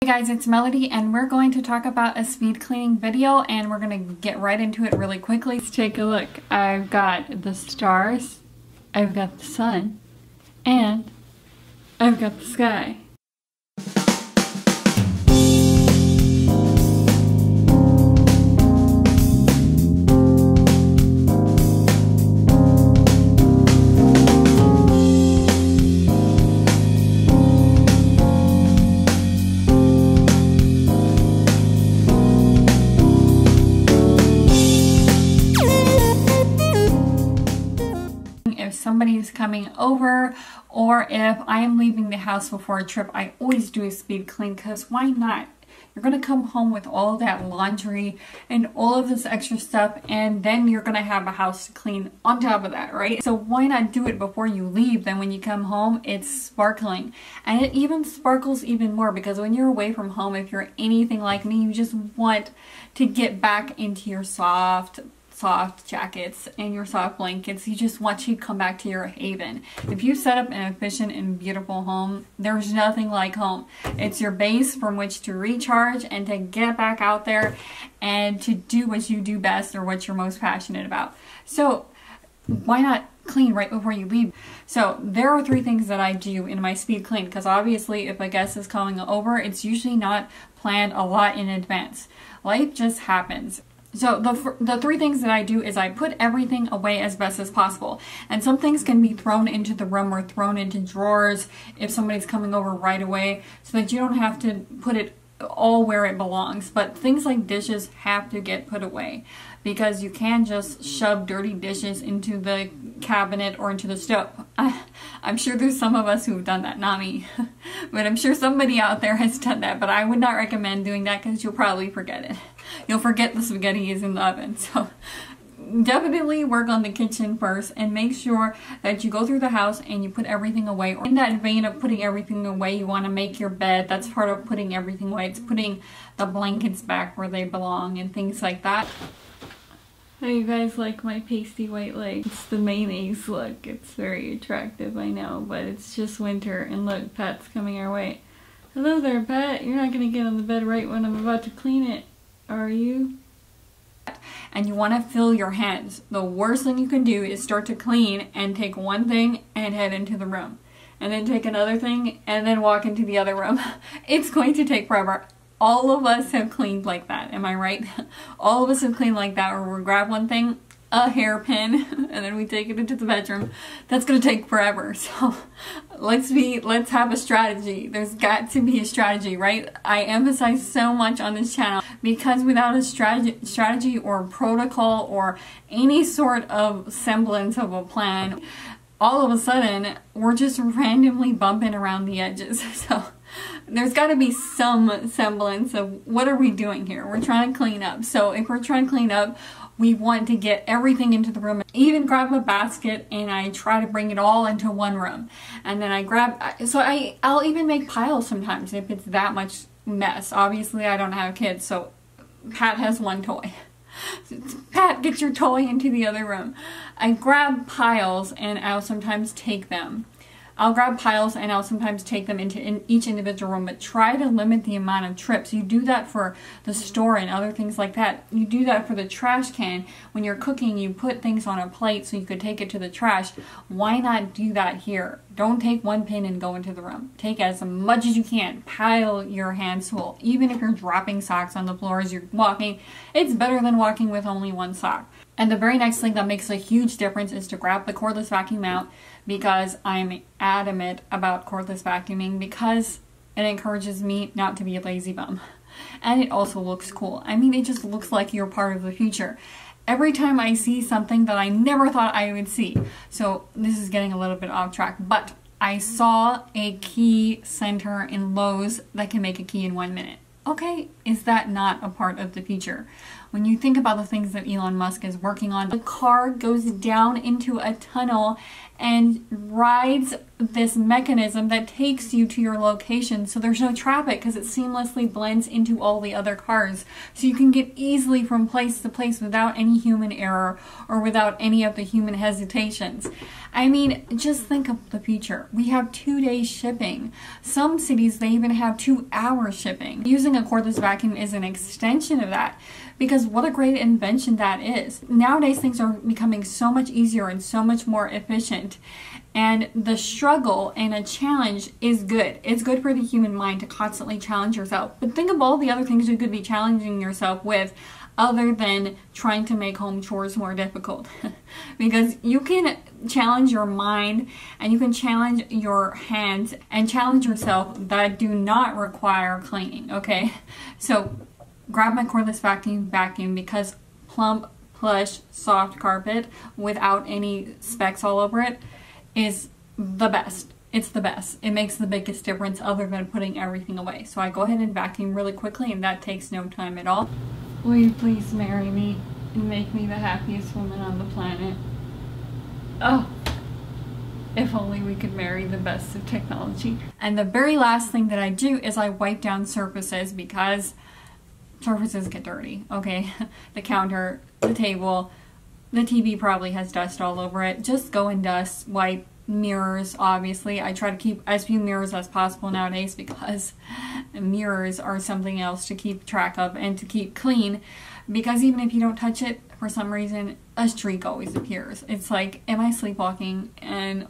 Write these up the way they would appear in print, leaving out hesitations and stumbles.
Hey guys, it's Melody and we're going to talk about a speed cleaning video and we're going to get right into it really quickly. Let's take a look. I've got the stars, I've got the sun, and I've got the sky. Somebody's coming over, or if I am leaving the house before a trip, I always do a speed clean, because why not? You're gonna come home with all that laundry and all of this extra stuff, and then you're gonna have a house to clean on top of that, right? So why not do it before you leave? Then when you come home, it's sparkling. And it even sparkles even more, because when you're away from home, if you're anything like me, you just want to get back into your soft jackets and your soft blankets. You just want to come back to your haven. If you set up an efficient and beautiful home, there's nothing like home. It's your base from which to recharge and to get back out there and to do what you do best or what you're most passionate about. So why not clean right before you leave? So there are 3 things that I do in my speed clean, because obviously if a guest is coming over, it's usually not planned a lot in advance. Life just happens. So the 3 things that I do is I put everything away as best as possible. And some things can be thrown into the room or thrown into drawers if somebody's coming over right away, so that you don't have to put it all where it belongs. But things like dishes have to get put away, because you can't just shove dirty dishes into the cabinet or into the stove. I'm sure there's some of us who've done that, not me, but I'm sure somebody out there has done that. But I would not recommend doing that, because you'll probably forget it. You'll forget the spaghetti is in the oven. So definitely work on the kitchen first and make sure that you go through the house and you put everything away. Or in that vein of putting everything away, you want to make your bed. That's part of putting everything away. It's putting the blankets back where they belong and things like that. How do you guys like my pasty white legs? It's the mayonnaise look. It's very attractive, I know, but it's just winter. And look, Pat's coming our way. Hello there, Pat. You're not going to get on the bed right when I'm about to clean it, are you? And you want to fill your hands. The worst thing you can do is start to clean and take one thing and head into the room, and then take another thing and then walk into the other room. It's going to take forever. All of us have cleaned like that, am I right? All of us have cleaned like that, where we grab one thing, a hairpin, and then we take it into the bedroom. That's gonna take forever. So let's have a strategy. There's got to be a strategy, right? I emphasize so much on this channel, because without a strategy or protocol or any sort of semblance of a plan, all of a sudden we're just randomly bumping around the edges. So there's got to be some semblance of what are we doing here. We're trying to clean up. So if we're trying to clean up, we want to get everything into the room. Even grab a basket and I try to bring it all into one room. And then I'll even make piles sometimes if it's that much mess. Obviously I don't have kids, so Pat has one toy. Pat, get your toy into the other room. I grab piles and I'll sometimes take them. I'll grab piles and I'll sometimes take them into each individual room, but try to limit the amount of trips. You do that for the store and other things like that. You do that for the trash can. When you're cooking, you put things on a plate so you could take it to the trash. Why not do that here? Don't take one pin and go into the room. Take as much as you can. Pile your hands full. Even if you're dropping socks on the floor as you're walking, it's better than walking with only one sock. And the very next thing that makes a huge difference is to grab the cordless vacuum out, because I'm adamant about cordless vacuuming, because it encourages me not to be a lazy bum. And it also looks cool. I mean, it just looks like you're part of the future. Every time I see something that I never thought I would see. So this is getting a little bit off track, but I saw a key center in Lowe's that can make a key in 1 minute. Okay, is that not a part of the future? When you think about the things that Elon Musk is working on, the car goes down into a tunnel and rides this mechanism that takes you to your location, so there's no traffic because it seamlessly blends into all the other cars. So you can get easily from place to place without any human error or without any of the human hesitations. I mean, just think of the future. We have 2-day shipping. Some cities, they even have 2-hour shipping. Using a cordless vacuum is an extension of that, because what a great invention that is. Nowadays, things are becoming so much easier and so much more efficient. And the struggle and a challenge is good. It's good for the human mind to constantly challenge yourself. But think of all the other things you could be challenging yourself with other than trying to make home chores more difficult. Because you can challenge your mind and you can challenge your hands and challenge yourself that do not require cleaning, okay? So grab my cordless vacuum because plump, plush, soft carpet without any specks all over it is the best. It's the best. It makes the biggest difference other than putting everything away. So I go ahead and vacuum really quickly, and that takes no time at all. Will you please marry me and make me the happiest woman on the planet? Oh, if only we could marry the best of technology. And the very last thing that I do is I wipe down surfaces, because surfaces get dirty, okay? The counter, the table, the TV probably has dust all over it. Just go and dust, wipe. Mirrors, obviously. I try to keep as few mirrors as possible nowadays because mirrors are something else to keep track of and to keep clean, because even if you don't touch it, for some reason, a streak always appears. It's like, am I sleepwalking and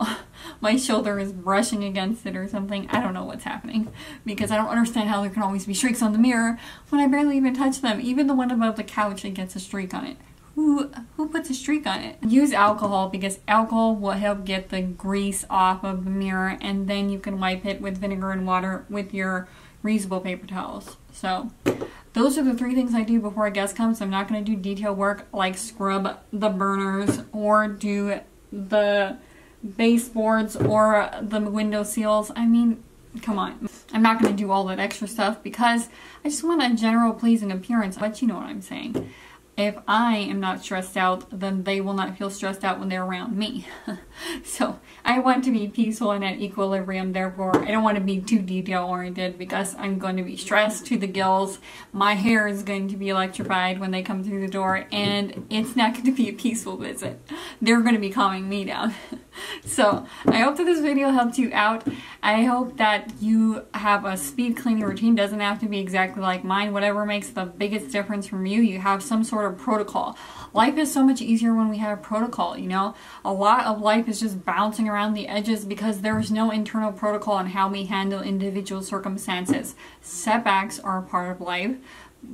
my shoulder is brushing against it or something? I don't know what's happening, because I don't understand how there can always be streaks on the mirror when I barely even touch them. Even the one above the couch, it gets a streak on it. Who puts a streak on it? Use alcohol, because alcohol will help get the grease off of the mirror, and then you can wipe it with vinegar and water with your reusable paper towels. So those are the 3 things I do before a guest comes. I'm not going to do detail work like scrub the burners or do the baseboards or the window seals. I mean, come on. I'm not going to do all that extra stuff because I just want a general pleasing appearance, but you know what I'm saying. If I am not stressed out, then they will not feel stressed out when they're around me. So I want to be peaceful and at equilibrium. Therefore, I don't want to be too detail oriented, because I'm going to be stressed to the gills. My hair is going to be electrified when they come through the door, and it's not going to be a peaceful visit. They're going to be calming me down. So I hope that this video helped you out. I hope that you have a speed cleaning routine. Doesn't have to be exactly like mine. Whatever makes the biggest difference from you, you have some sort of protocol. Life is so much easier when we have protocol, you know? A lot of life is just bouncing around the edges because there's no internal protocol on how we handle individual circumstances. Setbacks are a part of life.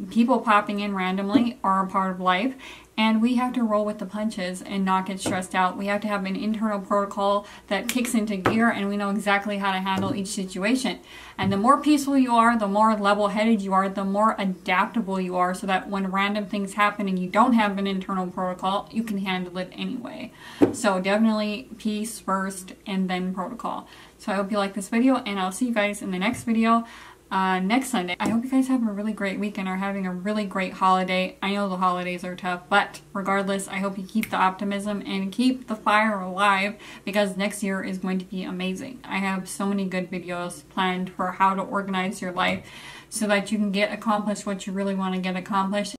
People popping in randomly are a part of life, and we have to roll with the punches and not get stressed out. We have to have an internal protocol that kicks into gear, and we know exactly how to handle each situation. And the more peaceful you are, the more level-headed you are, the more adaptable you are, so that when random things happen and you don't have an internal protocol, you can handle it anyway. So definitely peace first and then protocol. So I hope you like this video, and I'll see you guys in the next video. Next Sunday. I hope you guys have a really great week and are having a really great holiday. I know the holidays are tough, but regardless, I hope you keep the optimism and keep the fire alive, because next year is going to be amazing. I have so many good videos planned for how to organize your life so that you can get accomplished what you really want to get accomplished.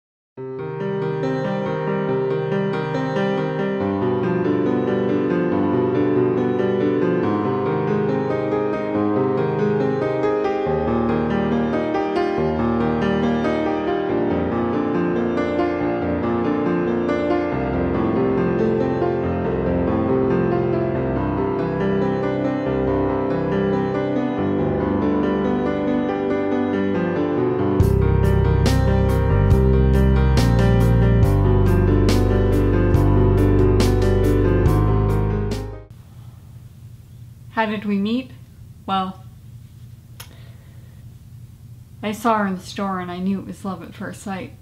How did we meet? Well, I saw her in the store and I knew it was love at first sight.